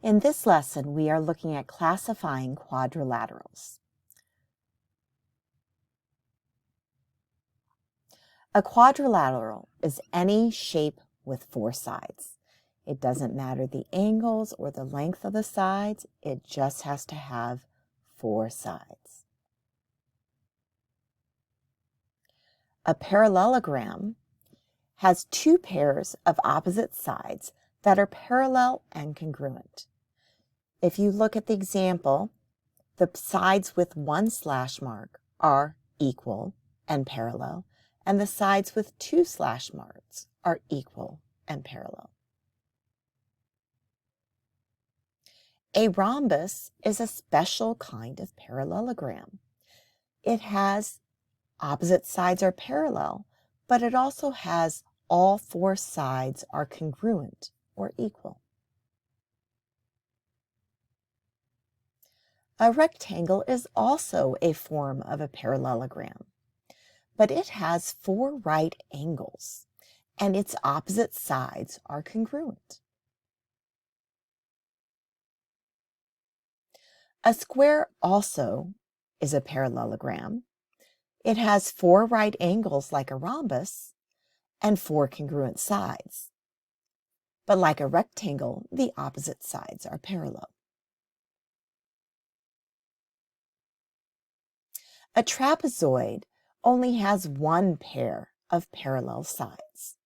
In this lesson, we are looking at classifying quadrilaterals. A quadrilateral is any shape with four sides. It doesn't matter the angles or the length of the sides, it just has to have four sides. A parallelogram has two pairs of opposite sides that are parallel and congruent. If you look at the example, the sides with one slash mark are equal and parallel, and the sides with two slash marks are equal and parallel. A rhombus is a special kind of parallelogram. It has opposite sides are parallel, but it also has all four sides are congruent or equal. A rectangle is also a form of a parallelogram, but it has four right angles, and its opposite sides are congruent. A square also is a parallelogram. It has four right angles like a rhombus and four congruent sides. But like a rectangle, the opposite sides are parallel. A trapezoid only has one pair of parallel sides.